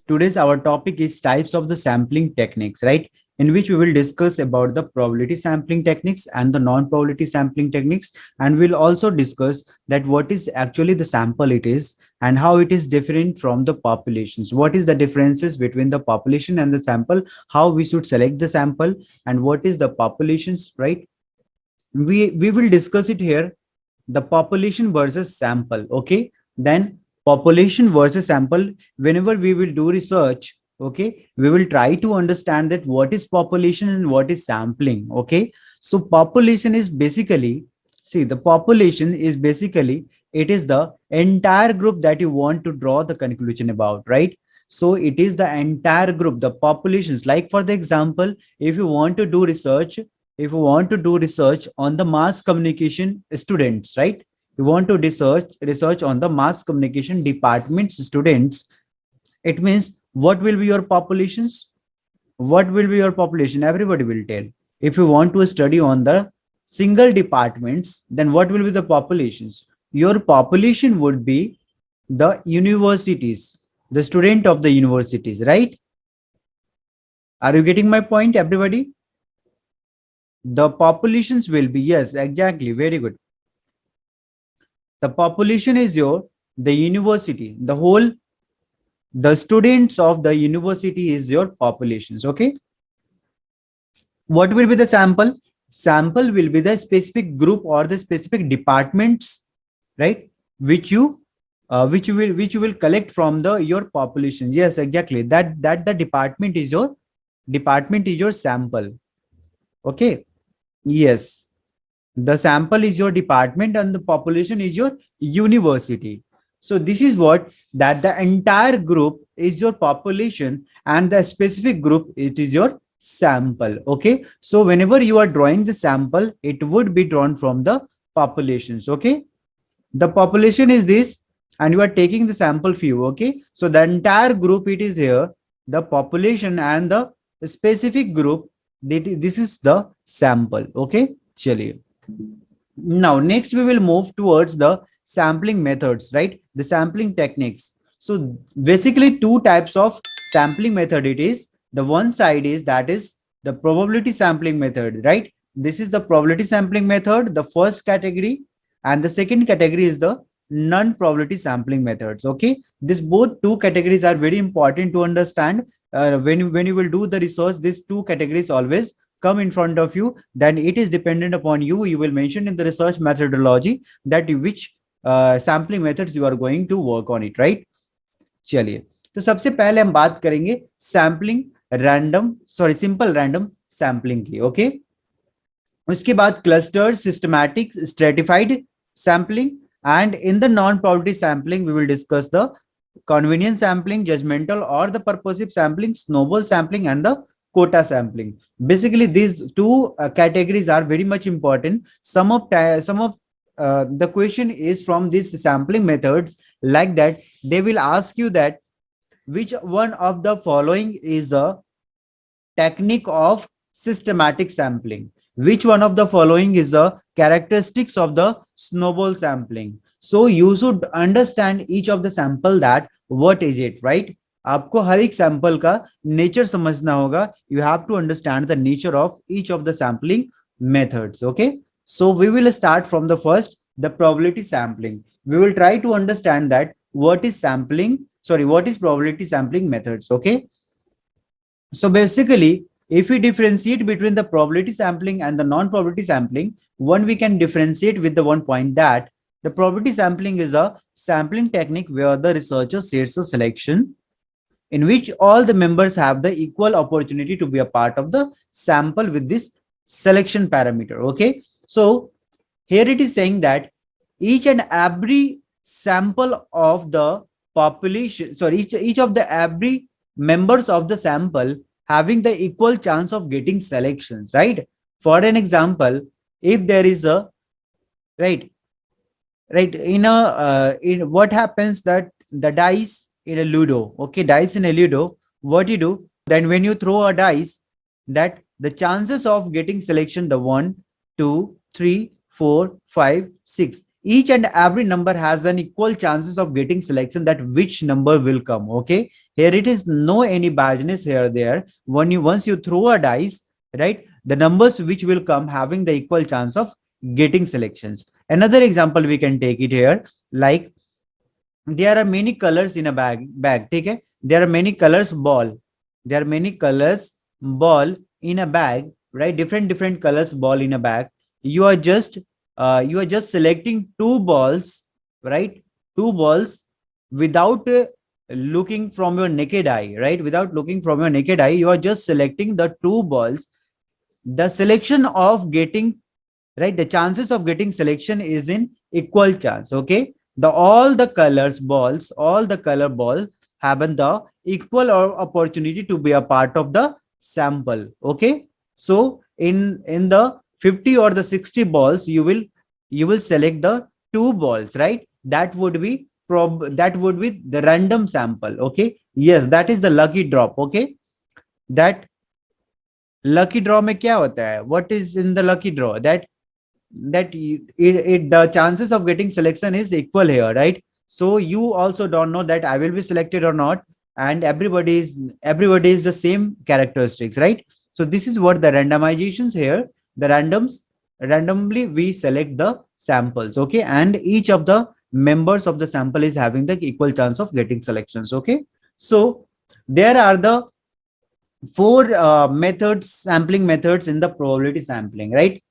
Today's our topic is types of the sampling techniques, right? In which we will discuss about the probability sampling techniques and the non-probability sampling techniques, and we'll also discuss that what is actually the sample it is and how it is different from the populations. What is the differences between the population and the sample? How we should select the sample and what is the populations, right? We will discuss it here, the population versus sample. Okay, then population versus sample. Whenever we will do research, okay, we will try to understand that what is population and what is sampling. Okay, so population is basically, see, the population is basically, it is the entire group that you want to draw the conclusion about, right? So it is the entire group, the populations. Like for the example, if you want to do research, if you want to do research on the mass communication students, right? You want to research on the mass communication departments students. It means what will be your populations? What will be your population? Everybody will tell. If you want to study on the single departments, then what will be the populations? Your population would be the universities, the student of the universities, right? Are you getting my point, everybody? The populations will be, yes, exactly, very good. The population is your, the university, the whole, the students of the university is your populations. Okay, what will be the sample? Sample will be the specific group or the specific departments, right? Which you which you will collect from the your population. Yes, exactly, that the department is your sample. Okay, yes, the sample is your department and the population is your university. So this is what, that the entire group is your population and the specific group, it is your sample. Okay, so whenever you are drawing the sample, it would be drawn from the populations. Okay, the population is this and you are taking the sample few. Okay, so the entire group, it is here, the population and the specific group, this is the sample. Okay, chaliye. Now, next we will move towards the sampling methods, right? The sampling techniques. So basically two types of sampling method it is. The one side is, that is the probability sampling method, right? This is the probability sampling method, the first category, and the second category is the non-probability sampling methods. Okay, this both two categories are very important to understand. When you will do the research, these two categories always come in front of you. Then it is dependent upon you. You will mention in the research methodology that which sampling methods you are going to work on it, right? चलिए, तो सबसे पहले हम बात करेंगे sampling random, sorry, simple random sampling की. Okay, उसके बाद clustered, systematic, stratified sampling, and in the non-probability sampling we will discuss the convenience sampling, judgmental or the purposive sampling, snowball sampling, and the quota sampling. Basically these two categories are very much important. Some of the question is from these sampling methods, like that they will ask you that which one of the following is a technique of systematic sampling, which one of the following is a characteristics of the snowball sampling. So you should understand each of the sample, that what is it, right? आपको हर एक sample का nature समझना होगा. You have to understand the nature of each of the sampling methods. Okay, so we will start from the first, the probability sampling. We will try to understand that what is sampling, sorry, what is probability sampling methods. Okay, so basically, if we differentiate between the probability sampling and the non-probability sampling, one we can differentiate with the one point that the probability sampling is a sampling technique where the researcher sets a selection in which all the members have the equal opportunity to be a part of the sample with this selection parameter. Okay, so here it is saying that each and every sample of the population, sorry, each of the every members of the sample having the equal chance of getting selections, right? For an example, if there is a, right, in a in what happens that the dice in a ludo, okay, dice in a ludo, what you do, then when you throw a dice, that the chances of getting selection, the 1, 2, 3, 4, 5, 6, each and every number has an equal chances of getting selection, that which number will come. Okay, here it is no any biasness here there. When you once you throw a dice, right, the numbers which will come having the equal chance of getting selections. Another example we can take it here, like there are many colors in a bag. Take it, there are many colors ball, there are many colors ball in a bag, right? Different colors ball in a bag. You are just selecting two balls, right? Two balls without looking from your naked eye, right? Without looking from your naked eye, you are just selecting the two balls. The selection of getting, right, the chances of getting selection is in equal chance. Okay, the all the colors balls, all the color balls have the equal or opportunity to be a part of the sample. Okay, so in the 50 or the 60 balls, you will select the two balls, right? That would be that would be the random sample. Okay, yes, that is the lucky drop. Okay, that lucky draw में क्या होता है, what is in the lucky draw, that the chances of getting selection is equal here, right? So you also don't know that I will be selected or not, and everybody is the same characteristics, right? So this is what the randomizations here, the randomly we select the samples. Okay, and each of the members of the sample is having the equal chance of getting selections. Okay, so there are the four methods, sampling methods in the probability sampling, right?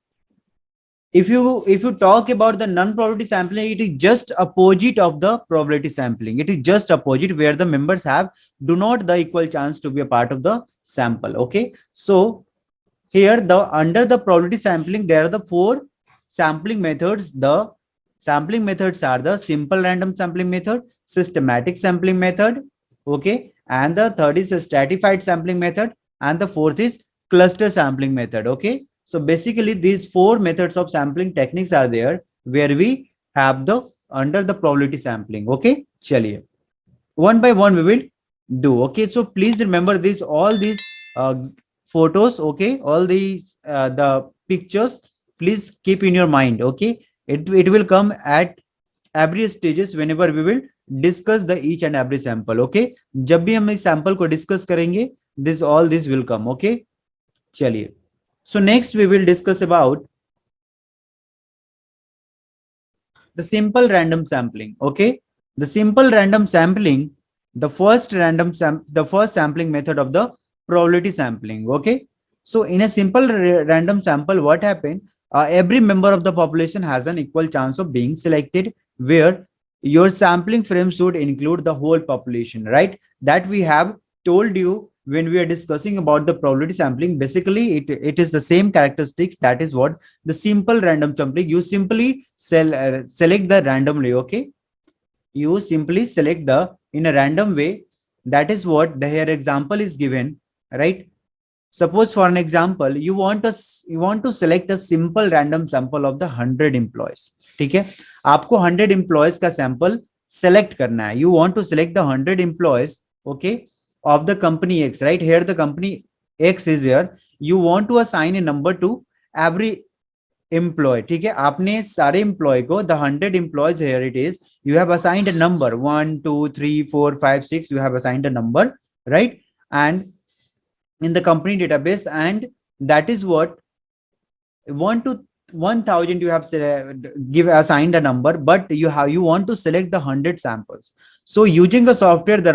If you talk about the non-probability sampling, it is just opposite of the probability sampling. It is just opposite, where the members have do not the equal chance to be a part of the sample. Okay, so here the under the probability sampling, there are the four sampling methods. The sampling methods are the simple random sampling method, systematic sampling method, okay, and the third is a stratified sampling method, and the fourth is cluster sampling method. Okay, so basically these four methods of sampling techniques are there where we have the under the probability sampling. Okay, chaliye one by one we will do. Okay, so please remember this, all these uh, photos, okay, all these the pictures, please keep in your mind. Okay, it will come at every stages whenever we will discuss the each and every sample. Okay, जब भी हम इस sample को discuss करेंगे, this all this will come. Okay, चलिए, so next we will discuss about the simple random sampling. Okay, the simple random sampling, the first the first sampling method of the probability sampling. Okay, so in a simple random sample, what happened, every member of the population has an equal chance of being selected, where your sampling frame should include the whole population, right? That we have told you when we are discussing about the probability sampling. Basically it is the same characteristics. That is what the simple random sampling, you simply select the randomly. Okay, you simply select the in a random way. That is what the here example is given, right? Suppose for an example, you want to select a simple random sample of the 100 employees. ठीक है, आपको 100 employees का sample select करना है. You want to select the 100 employees, okay, of the company X, right? Here the company X is here. You want to assign a number to every employee. ठीक है, आपने सारे employee को, the 100 employees, here it is, you have assigned a number 1 2 3 4 5 6, you have assigned a number, right? And in the company database, and that is what 1 to 1000 you have give assigned a number, but you want to select the 100 samples. So using the software, the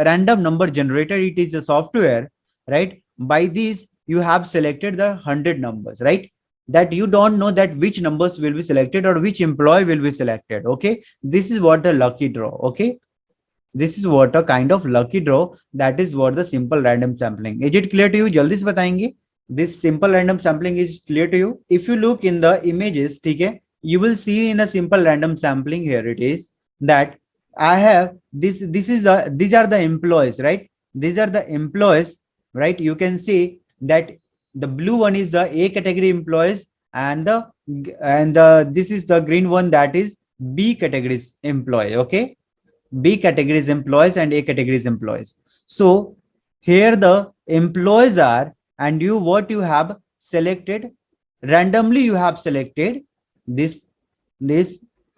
random number generator, it is a software, right? By these you have selected the 100 numbers, right? That you don't know that which numbers will be selected or which employee will be selected. Okay, this is what a lucky draw. Okay, this is what a kind of lucky draw. That is what the simple random sampling. Is it clear to you? जल्दी से बताएंगे. This simple random sampling is clear to you? If you look in the images, ठीक है, you will see in a simple random sampling, here it is, that I have this. This is the, these are the employees, right? These are the employees, right? You can see that the blue one is the A category employees, and this is the green one, that is B categories employee. Okay, B categories employees and A categories employees. So here the employees are, and you what you have selected randomly, you have selected this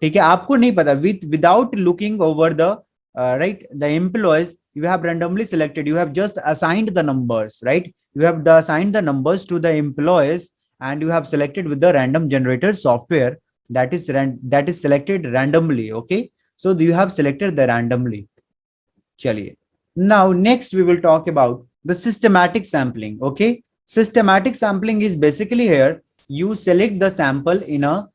ठीक है, आपको नहीं पता, without looking over the right the employees, you have randomly selected, you have just assigned the numbers, right? You have assigned the numbers to the employees, and you have selected with the random generator software, that is selected randomly. Okay, so you have selected the randomly. Chaliye. Now next we will talk about the systematic sampling. Okay, systematic sampling is basically here you select the sample in a,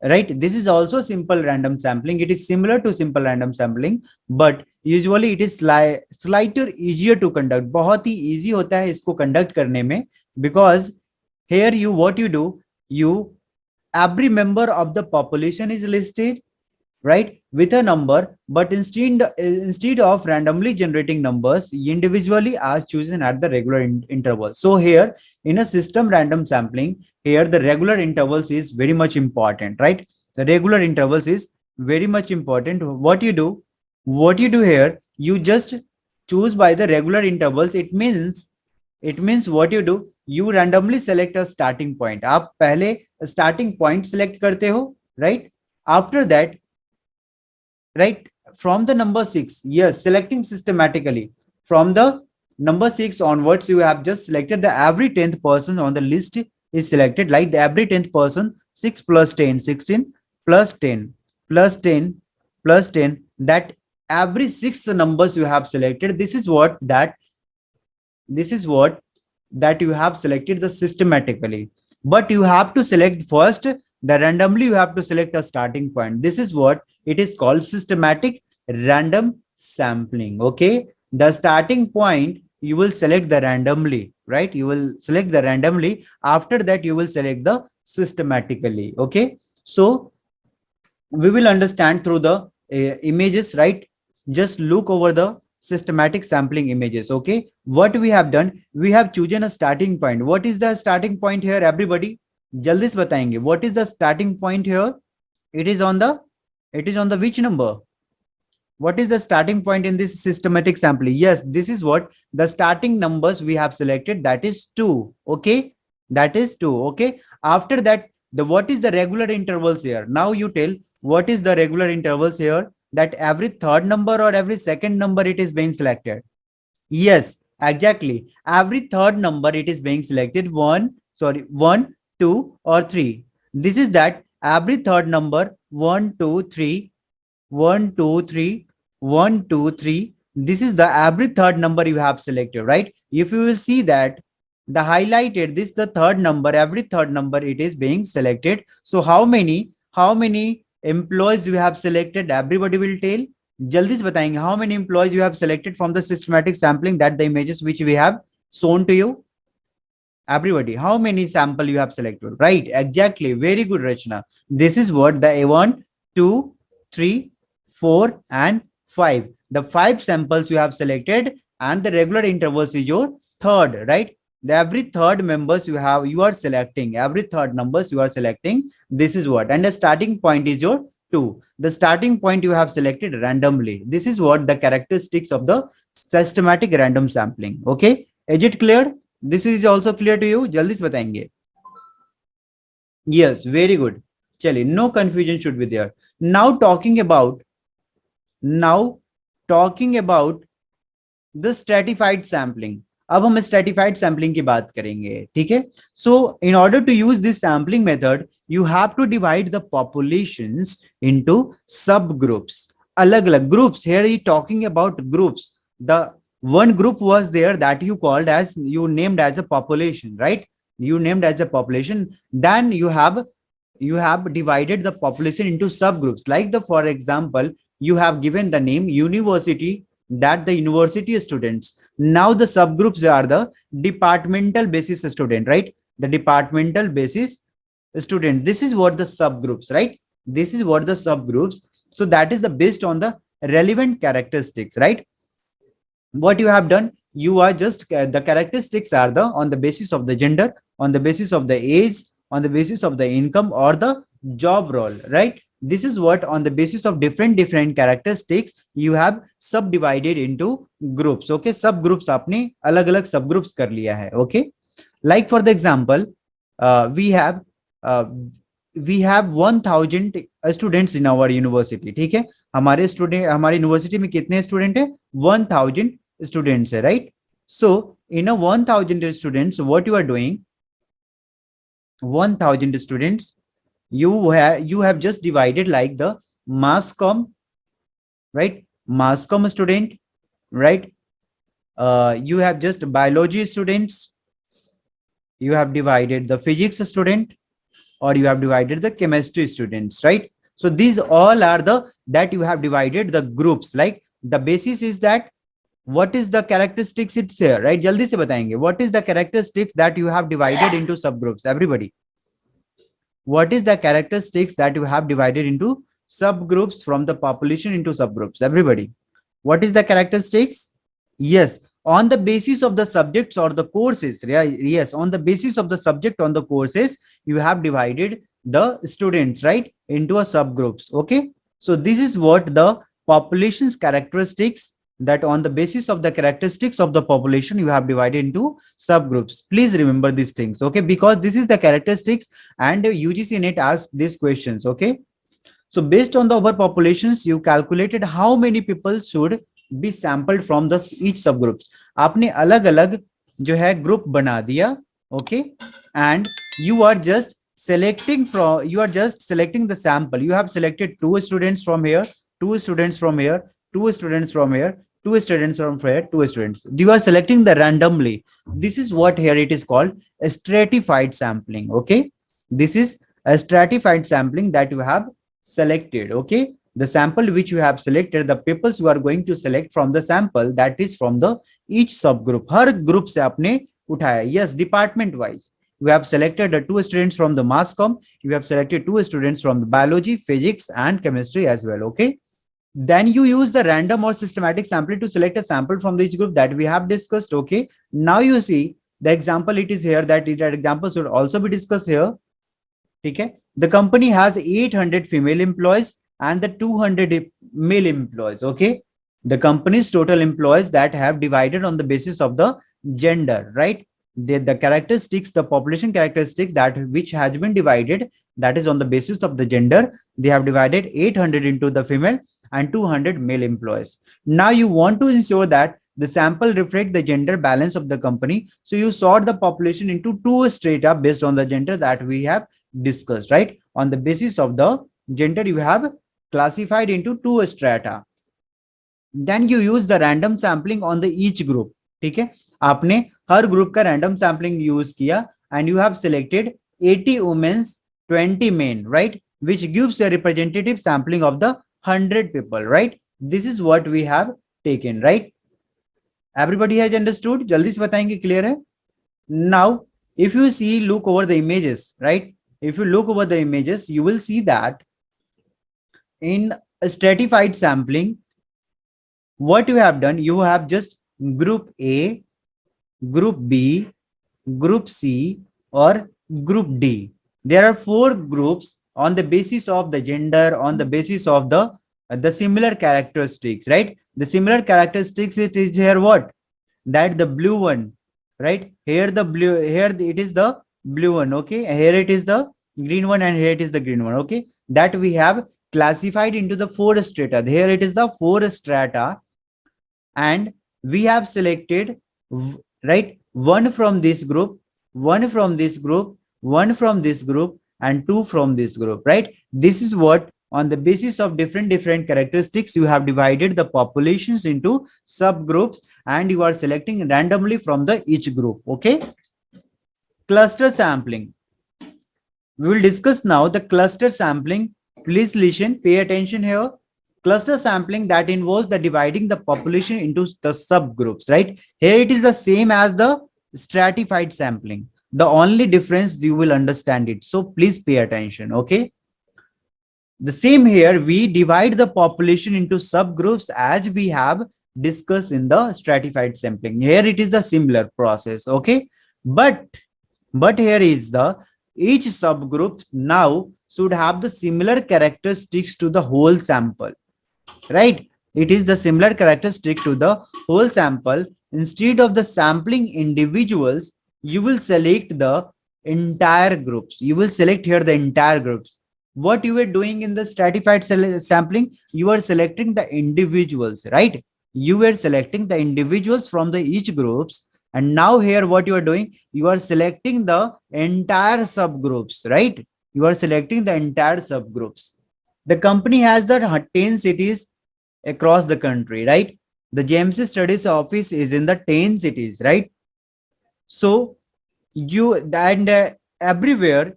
right? This is also simple random sampling, it is similar to simple random sampling, but usually it is slighter easier to conduct, बहुत ही easy होता है इसको conduct करने में, because here you what you do, you every member of the population is listed, right, with a number, but instead of randomly generating numbers, individually are chosen at the regular interval. So here in a system random sampling, here the regular intervals is very much important, right? The regular intervals is very much important. What you do here, you just choose by the regular intervals. It means what you do, you randomly select a starting point. आप पहले starting point select करते हो, right? After that, right, from the number 6, yes, selecting systematically from the number 6 onwards, you have just selected the every 10th person on the list is selected, like the every 10th person, 6 plus 10 16 plus 10 plus 10 plus 10, that every 6 numbers you have selected, this is what you have selected the systematically. But you have to select first the randomly, you have to select a starting point. This is what it is called systematic random sampling. Okay, the starting point you will select the randomly, right? You will select the randomly, after that you will select the systematically. Okay, so we will understand through the images, right? Just look over the systematic sampling images. Okay, what we have done, we have chosen a starting point. What is the starting point here, everybody? जल्दी से बताएंगे, what is the starting point here? It is on the which number? What is the starting point in this systematic sampling? Yes, this is what the starting numbers we have selected, that is 2. Okay, that is 2. Okay, after that, the what is the regular intervals here? Now you tell what is the regular intervals here, that every third number or every second number it is being selected. Yes, exactly, every third number it is being selected, 1, 2 or 3. This is that every third number, 1 2 3, 1 2 3, 1 2 3. This is the every third number you have selected, right? If you will see that the highlighted, this the third number, every third number it is being selected. So how many employees you have selected, everybody will tell. जल्दी से बताएंगे, how many employees you have selected from the systematic sampling, that the images which we have shown to you? Everybody, how many sample you have selected? Right, exactly, very good, Rachna. This is what the 1 2 3 4 and 5, the 5 samples you have selected, and the regular intervals is your third, right? The every third members you are selecting, every third numbers you are selecting, this is what, and the starting point is your 2. The starting point you have selected randomly. This is what the characteristics of the systematic random sampling. Okay, is it clear? This is also clear to you? जल्दी से बताएंगे. Yes, very good. चलिए, no confusion should be there. Now talking about the stratified sampling. अब हम stratified sampling की बात करेंगे, ठीक है? So in order to use this sampling method, you have to divide the populations into subgroups. अलग-अलग groups. Here he talking about groups. The one group was there that you named as a population, right? You named as a population. Then you have divided the population into subgroups. Like for example, you have given the name university, that the university students. Now the subgroups are the departmental basis student, right? The departmental basis student. This is what the subgroups, right? This is what the subgroups. So that is the based on the relevant characteristics, right? What you have done, you are just the characteristics are the on the basis of the gender, on the basis of the age, on the basis of the income or the job role, right? This is what on the basis of different characteristics you have subdivided into groups. Okay, subgroups आपने अलग अलग subgroups कर लिया है. Okay, like for the example, we have we have 1000 students in our university. ठीक है, हमारे student, हमारी यूनिवर्सिटी में कितने स्टूडेंट है? 1000 स्टूडेंट्स है, right? So in a 1000 students, what you are doing, 1000 students, you have just divided like the mass com, right? Mass com student, right? You have just biology students, you have divided the physics student, or you have divided the chemistry students, right? So these all are the that you have divided the groups. Like the basis is that what is the characteristics, it's here, right? Jaldi se batayenge, what is the characteristics that you have divided into subgroups? Everybody, what is the characteristics that you have divided into subgroups from the population into subgroups? Everybody, what is the characteristics? Yes, on the basis of the subjects or the courses. Yes, on the basis of the subject on the courses, you have divided the students, right, into a subgroups. Okay, so this is what the population's characteristics, that on the basis of the characteristics of the population you have divided into subgroups. Please remember these things, okay, because this is the characteristics and UGC-NET asks these questions. Okay, so based on the overpopulations, you calculated how many people should be sampled from the each subgroups. आपने अलग अलग जो है group बना दिया, okay, and you are just selecting the sample. You have selected 2 students from here, 2 students from here, 2 students from here, 2 students from here, 2 students. You are selecting the randomly. This is what here it is called a stratified sampling. Okay, this is a stratified sampling that you have selected. Okay, the sample which you have selected, the peoples you are going to select from the sample, that is from the each subgroup. Her group से आपने उठाया. Yes, department wise you have selected the 2 students from the mass comm, you have selected 2 students from the biology, physics and chemistry as well. Okay, then you use the random or systematic sampling to select a sample from each group that we have discussed. Okay, now you see the example, it is here that example should also be discussed here. Okay, the company has 800 female employees and the 200 male employees. Okay, the company's total employees that have divided on the basis of the gender, right? The characteristics, the population characteristics that which has been divided, that is on the basis of the gender. They have divided 800 into the female and 200 male employees. Now you want to ensure that the sample reflect the gender balance of the company, so you sort the population into 2 strata based on the gender that we have discussed, right? On the basis of the gender you have classified into 2 strata. Then you use the random sampling on the each group. ठीक है, आपने हर group का random sampling use किया and you have selected 80 women, 20 men, right, which gives a representative sampling of the 100 people, right? This is what we have taken, right? Everybody has understood? जल्दी से बताएंगे, clear है? Now if you see, look over the images, right? If you look over the images, you will see that in stratified sampling, what you have done, you have just group A, group B, group C or group D. There are 4 groups on the basis of the gender, on the basis of the similar characteristics, right? The similar characteristics, it is here what? That the blue one, right? Here the blue, here it is the blue one, okay? Here it is the green one and here it is the green one, okay? That we have classified into the 4 strata. Here it is the 4 strata and we have selected, right, 1 from this group, 1 from this group, 1 from this group and 2 from this group, right? This is what, on the basis of different characteristics, you have divided the populations into subgroups and you are selecting randomly from the each group. Okay, cluster sampling. We will discuss now the cluster sampling. Please listen, pay attention here. Cluster sampling that involves the dividing the population into the subgroups, right? Here it is the same as the stratified sampling. The only difference, you will understand it, so please pay attention. Okay, the same here, we divide the population into subgroups as we have discussed in the stratified sampling. Here it is the similar process. Okay, but here is the each subgroup now should have the similar characteristics to the whole sample, right? It is the similar characteristic to the whole sample. Instead of the sampling individuals, you will select the entire groups. You will select here the entire groups. What you were doing in the stratified sampling, you are selecting the individuals, right? You were selecting the individuals from the each groups, and now here what you are doing, you are selecting the entire subgroups, right? You are selecting the entire subgroups. The company has the 10 cities across the country, right? The JMC Studies office is in the 10 cities, right? So you and everywhere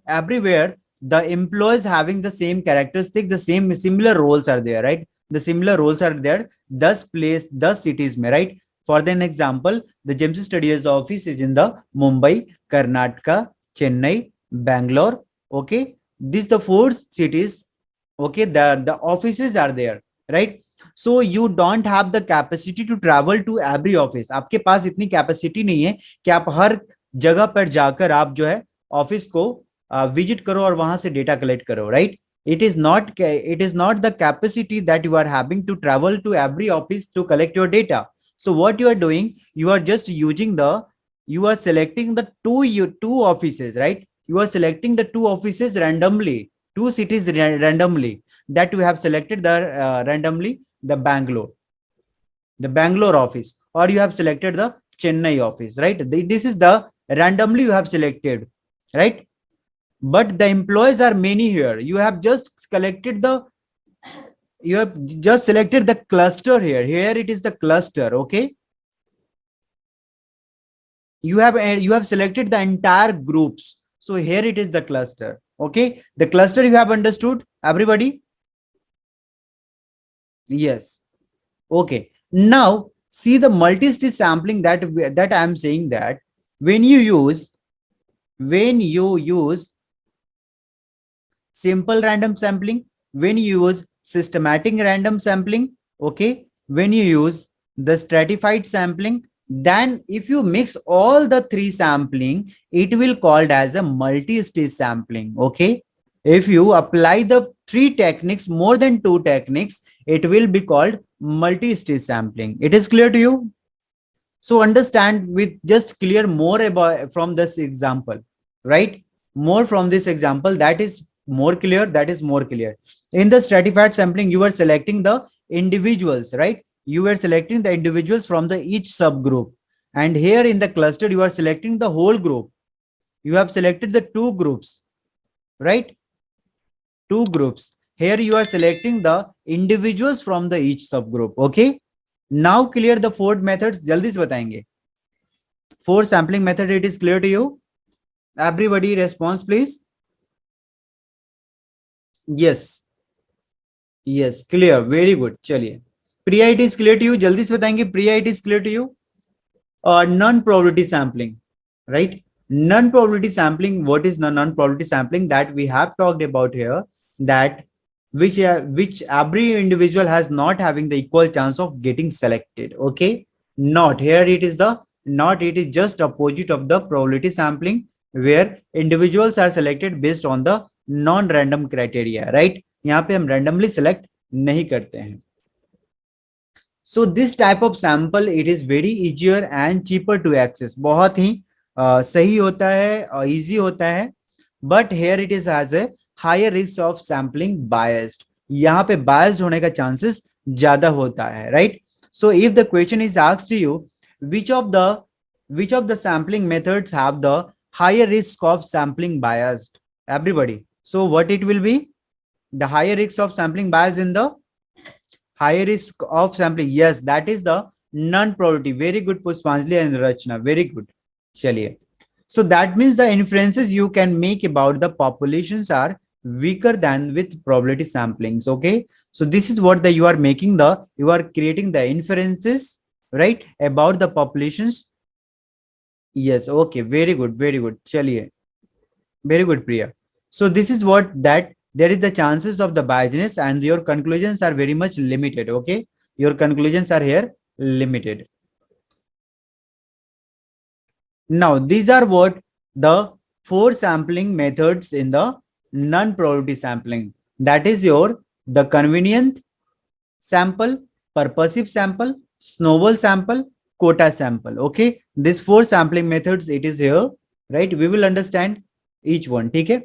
the employees having the same characteristic, the same similar roles are there, right? The similar roles are there, 10 cities mein, right? For an example, the JMC Studies office is in the Mumbai, Karnataka, Chennai, Bangalore. Okay, these the four cities. Okay, the offices are there, right? So you don't have the capacity to travel to every office. आपके पास इतनी capacity नहीं है कि आप हर जगह पर जाकर आप जो है ऑफिस को विजिट करो और वहां से डेटा कलेक्ट करो, right? It is not the capacity that you are having to travel to every office to collect your data. So what you are doing, you are selecting the two offices, right? You are selecting the two offices randomly, two cities randomly, that we have selected the randomly the Bangalore office, or you have selected the Chennai office, right? This is the randomly you have selected, right? But the employees are many here. You have just selected the cluster here. Here it is the cluster. Okay, you have selected the entire groups. So here it is the cluster. Okay, the cluster you have understood, everybody? Yes. Okay, now see the multi-stage sampling that I am saying, that when you use simple random sampling, when you use systematic random sampling, okay, when you use the stratified sampling, then if you mix all the three sampling, it will called as a multi-stage sampling. Okay, if you apply the three techniques, more than two techniques, it will be called multi-stage sampling. It is clear to you? So understand, with just clear more about from this example, right? More from this example, that is more clear. That is more clear. In the stratified sampling, you are selecting the individuals, right? You are selecting the individuals from the each subgroup, and here in the cluster you are selecting the whole group. You have selected the two groups, right? Two groups. Here you are selecting the individuals from the each subgroup. Okay, now clear the four methods. जल्दी से बताएंगे four sampling method. It is clear to you? Everybody response please. Yes, clear, very good. चलिए, प्रिया, it is clear to you? जल्दी से बताएंगे प्रिया, it is clear to you? Non-probability sampling, right? Non-probability sampling. What is non-probability sampling? That we have talked about here, that which every individual has not having the equal chance of getting selected. Okay, not here. It is just opposite of the probability sampling, where individuals are selected based on the non-random criteria, right? यहाँ पे हम randomly select नहीं करते हैं. So this type of sample, it is very easier and cheaper to access. बहुत ही सही होता है और easy होता है. But here it is has a higher risk of sampling biased. यहाँ पे biased होने का chances ज्यादा होता है, right? So if the question is asked to you, which of the sampling methods have the higher risk of sampling biased? Everybody. So what it will be? The higher risk of sampling bias in the higher risk of sampling. Yes, that is the non-probability. Very good, Pushpanjali and Rachna. Very good. Chaliye. So that means the inferences you can make about the populations are weaker than with probability samplings. Okay. So this is what you are creating the inferences, right, about the populations. Yes. Okay. Very good. Very good. Chaliye. Very good, Priya. So this is what that there is the chances of the biasness, and your conclusions are very much limited. Okay, your conclusions are here limited. Now these are what the four sampling methods in the non-probability sampling. That is the convenient sample, purposive sample, snowball sample, quota sample. Okay, these four sampling methods, it is here, right? We will understand each one. ठीक है,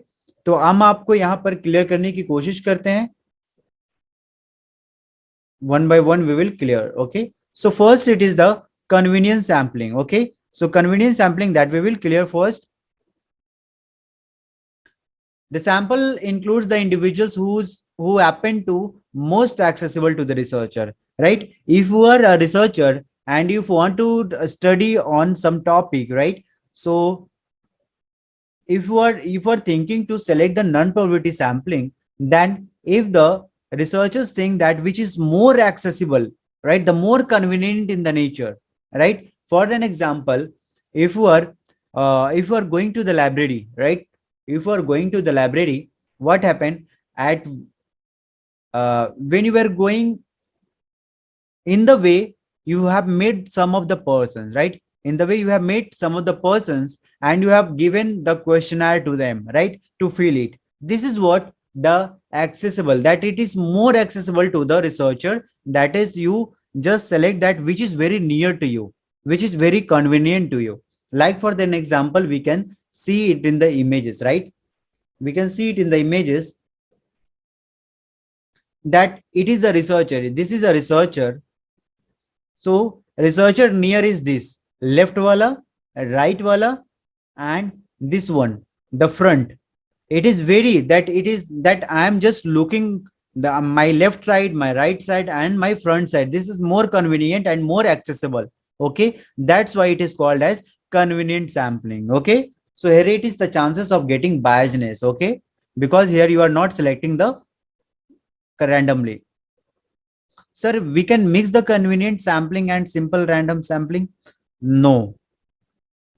तो हम आपको यहाँ पर clear करने की कोशिश करते हैं. One by one we will clear. Okay, so first it is the convenience sampling. Okay, so convenience sampling that we will clear first. The sample includes the individuals who happen to most accessible to the researcher, right? If you are a researcher and if you want to study on some topic, right? So if you are thinking to select the non-probability sampling, then if the researchers think that which is more accessible, right, the more convenient in the nature, right? For an example, if you are going to the library, right? If you are going to the library, what happened at when you were going in the way, you have met some of the persons, right? In the way you have met some of the persons and you have given the questionnaire to them, right, to fill it. This is what the accessible, that it is more accessible to the researcher. That is, you just select that which is very near to you, which is very convenient to you. Like for an example, we can see it in the images, right? We can see it in the images that it is a researcher. This is a researcher. So researcher near is this left wala, right wala, and this one, the front. It is very that it is that I am just looking the my left side, my right side, and my front side. This is more convenient and more accessible. Okay, that's why it is called as convenient sampling. Okay, so here it is the chances of getting biasness. Okay, because here you are not selecting the randomly. Sir, we can mix the convenient sampling and simple random sampling. No,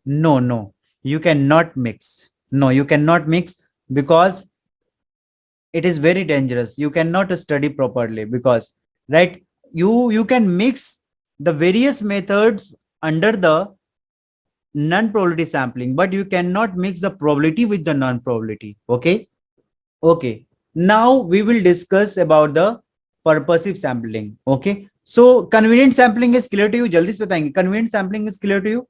no, you cannot mix. No, you cannot mix because it is very dangerous. You cannot study properly because, right, you can mix the various methods under the non-probability sampling, but you cannot mix the probability with the non-probability. Okay. Okay, now we will discuss about the purposive sampling. Okay, so convenient sampling is clear to you? Jaldi se batayenge. Convenient sampling is clear to you?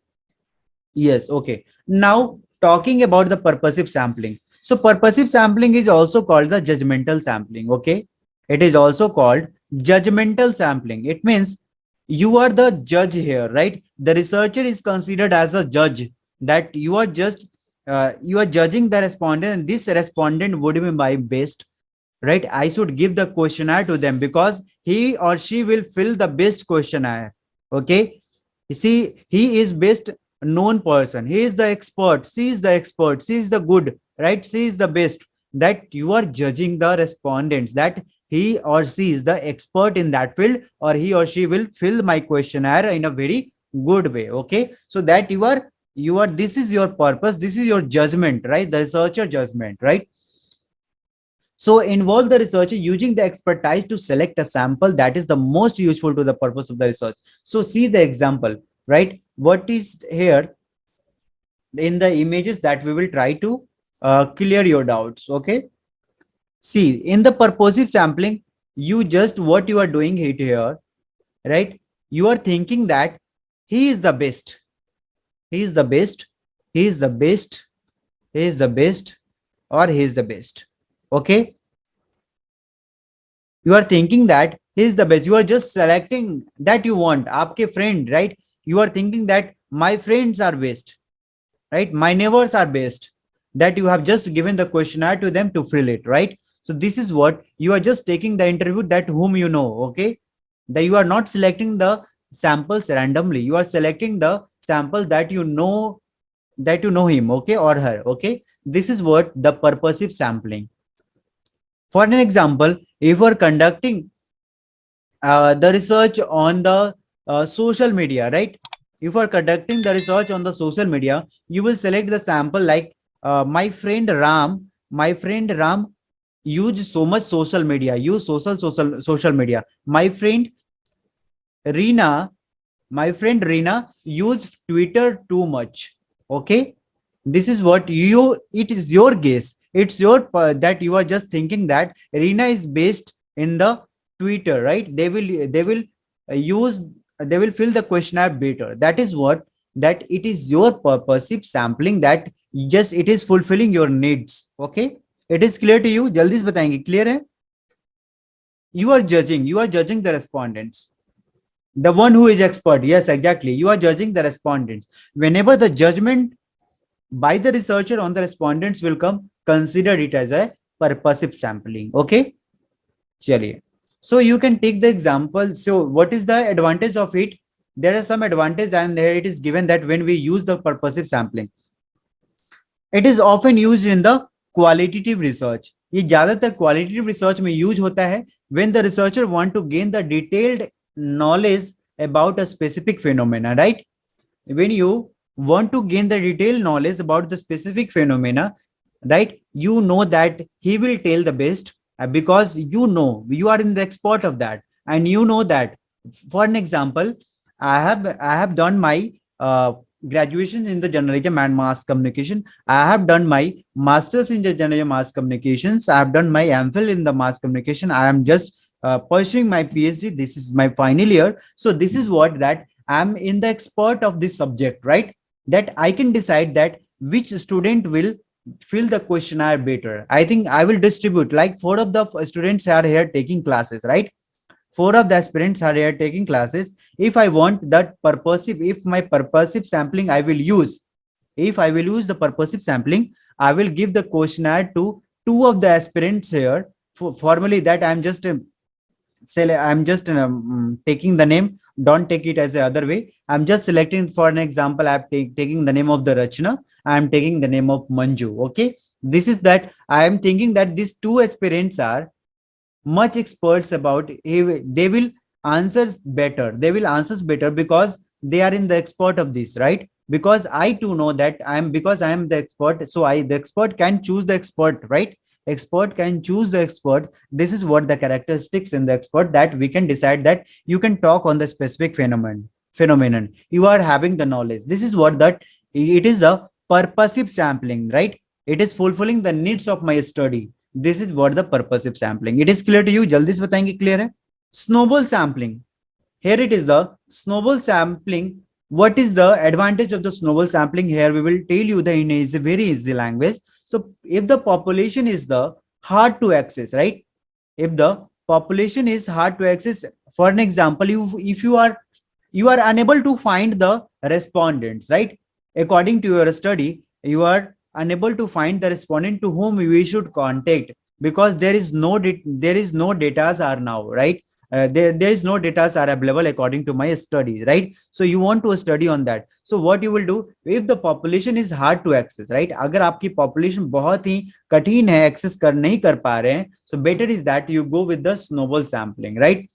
Yes. Okay, now talking about the purposive sampling. So purposive sampling is also called the judgmental sampling. Okay, it is also called judgmental sampling. It means you are the judge here, right? The researcher is considered as a judge, that you are just you are judging the respondent, and this respondent would be my best, right? I should give the questionnaire to them because he or she will fill the best questionnaire. Okay, you see, he is best known person, he is the expert, she is the expert, she is the good, right? She is the best. That you are judging the respondents, that he or she is the expert in that field, or he or she will fill my questionnaire in a very good way. Okay, so that you are this is your purpose, this is your judgment, right? The researcher judgment, right? So involve the researcher using the expertise to select a sample that is the most useful to the purpose of the research. So see the example, right? What is here in the images that we will try to clear your doubts. Okay, see, in the purposive sampling, you just what you are doing here, right? You are thinking that he is the best, he is the best, he is the best, he is the best, or he is the best. Okay, you are thinking that he is the best. You are just selecting that you want aapke friend, right? You are thinking that my friends are best, right? My neighbors are best. That you have just given the questionnaire to them to fill it, right? So this is what you are just taking the interview that whom you know. Okay, that you are not selecting the samples randomly, you are selecting the sample that you know, that you know him, okay, or her. Okay, this is what the purposive sampling. For an example, if we are conducting the research on the social media, right? If you are conducting the research on the social media, you will select the sample like my friend Ram use so much social media, use social media. Reena, my friend Reena use Twitter too much. Okay, this is what it is your guess. It's your that you are just thinking that Reena is based in the Twitter, right? They will use, they will fill the questionnaire better. That is what that it is your purposive sampling, that just it is fulfilling your needs. Okay, it is clear to you? जल्दी से बताएंगे, clear है? You are judging the respondents, the one who is expert. Yes, exactly, you are judging the respondents. Whenever the judgment by the researcher on the respondents will come, consider it as a purposive sampling. Okay, chaliye. So you can take the example. So what is the advantage of it? There are some advantage, and there it is given that when we use the purposive sampling, it is often used in the qualitative research. ये ज्यादातर qualitative research में use होता है when the researcher want to gain the detailed knowledge about a specific phenomena, right? When you want to gain the detailed knowledge about the specific phenomena, right, you know that he will tell the best, because you know you are in the expert of that, and you know that. For an example, I have done my graduation in the journalism and mass communication. I have done my masters in the journalism mass communications. I have done my MPhil in the mass communication. I am just pursuing my PhD. This is my final year. So this is what that I'm in the expert of this subject, right? That I can decide that which student will fill the questionnaire better. I think I will distribute, like, four of the students are here taking classes, right? Four of the aspirants are here taking classes. If I want that purposive, if my purposive sampling I will use, if I will use the purposive sampling, I will give the questionnaire to two of the aspirants here. Formally, that I'm just I'm just taking the name. Don't take it as the other way. I'm just selecting, for an example, I'm taking the name of the Rachna. I'm taking the name of Manju. Okay, this is that I am thinking that these two aspirants are much experts about, they will answer better, they will answers better, because they are in the expert of this, right? Because I too know that because I am the expert, so the expert can choose the expert, right? Expert can choose the expert. This is what the characteristics in the expert, that we can decide that you can talk on the specific phenomenon, you are having the knowledge. This is what that it is a purposive sampling, right? It is fulfilling the needs of my study. This is what the purposive sampling. It is clear to you? जल्दी से बताएंगे, clear है? Snowball sampling. Here it is the snowball sampling. What is the advantage of the snowball sampling? Here we will tell you the in a very easy language. So if the population is the hard to access, right? If the population is hard to access, for an example, if you are unable to find the respondents, right? According to your study, you are unable to find the respondent to whom we should contact, because there is no data are now, right? There is no data are available according to my study, right? So you want to study on that. So what you will do, if the population is hard to access, right? अगर आपकी population बहुत ही कठिन है, access नहीं कर पा रहे हैं, so better is that you go with the snowball sampling, right?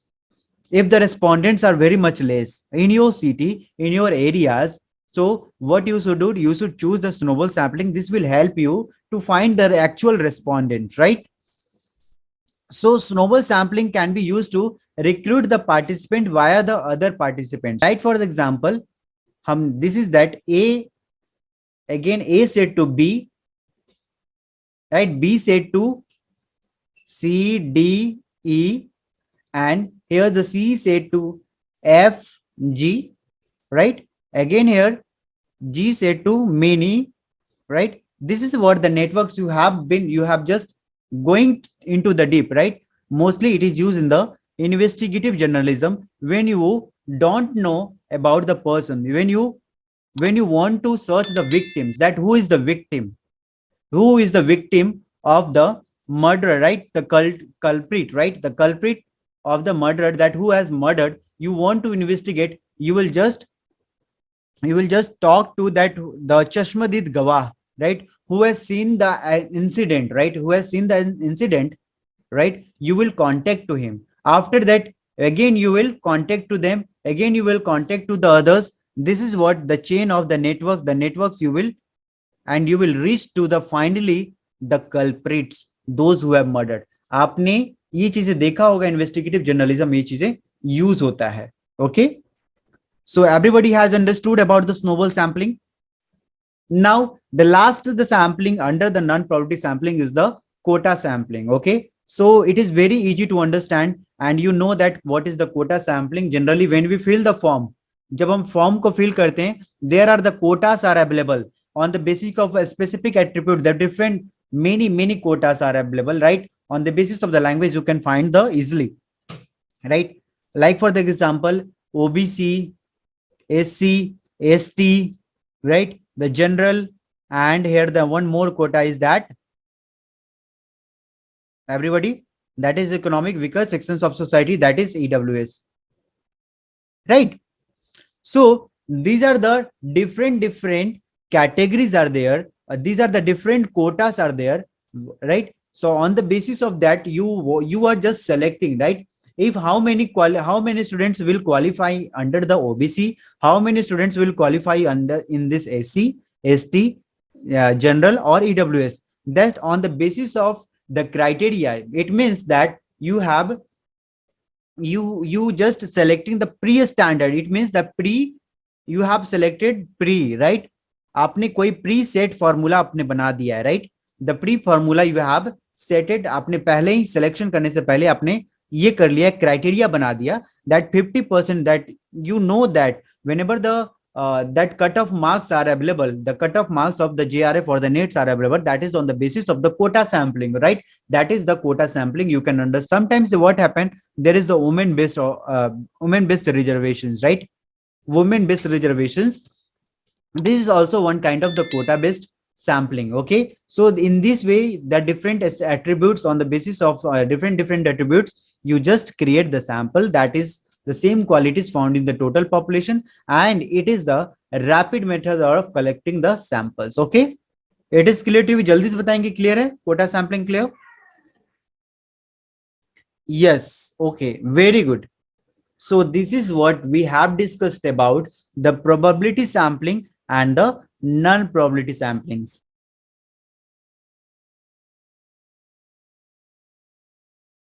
If the respondents are very much less in your city, in your areas, so what you should do, you should choose the snowball sampling. This will help you to find the actual respondent, right? So snowball sampling can be used to recruit the participant via the other participants, right? For example, this is that A, again A said to B, right? B said to C, D, E, and here the C said to F, G, right? Again here G said to many, right? This is what the networks you have just going into the deep, right? Mostly it is used in the investigative journalism when you don't know about the person, when you want to search the victims, that who is the victim of the murder, right? The culprit, right? The culprit of the murderer, that who has murdered, you want to investigate. You will just talk to that the Chashmadid Gawah, right? Who has seen the incident, right? Who has seen the incident, right? You will contact to him. After that, again you will contact to them. Again you will contact to the others. This is what the chain of the networks you will, and you will reach to the finally the culprits, those who have murdered. आपने ये चीजें देखा होगा, investigative journalism ये चीजें use होता है. Okay, so everybody has understood about the snowball sampling. Now the last the sampling under the non-probability sampling is the quota sampling. Okay, so it is very easy to understand, and you know that what is the quota sampling. Generally when we fill the form, जब हम form को fill करते हैं, there are the quotas are available on the basis of a specific attribute. The different many quotas are available, right? On the basis of the language you can find the easily, right? Like for the example, OBC, SC, ST, right? The general, and here the one more quota is that everybody, that is economic weaker sections of society, that is EWS, right? So these are the different categories are there. These are the different quotas are there, right? So on the basis of that, you are just selecting, right? If how many students will qualify under the OBC, how many students will qualify under in this SC, ST, general or EWS. That on the basis of the criteria, it means that you just selecting the pre standard. It means the pre, you have selected pre, right? आपने कोई pre set formula आपने बना दिया है, right? The pre formula you have settled, आपने पहले ही selection करने से पहले आपने ये कर लिया, क्राइटेरिया बना दिया that 50%, that you know that whenever the that cutoff marks are available, the cutoff marks of the JRF or the NETs are available, that is on the basis of the quota sampling, right? That is the quota sampling. You can understand sometimes what happened, there is the women based reservations, right? Women based reservations, this is also one kind of the quota based sampling. Okay, so in this way the different attributes, on the basis of different attributes, you just create the sample that is the same qualities found in the total population, and it is the rapid method of collecting the samples. Okay, it is clear to you? जल्दी से बताएंगे, clear है quota sampling? Clear? Yes. Okay, very good. So this is what we have discussed about the probability sampling and the non-probability samplings.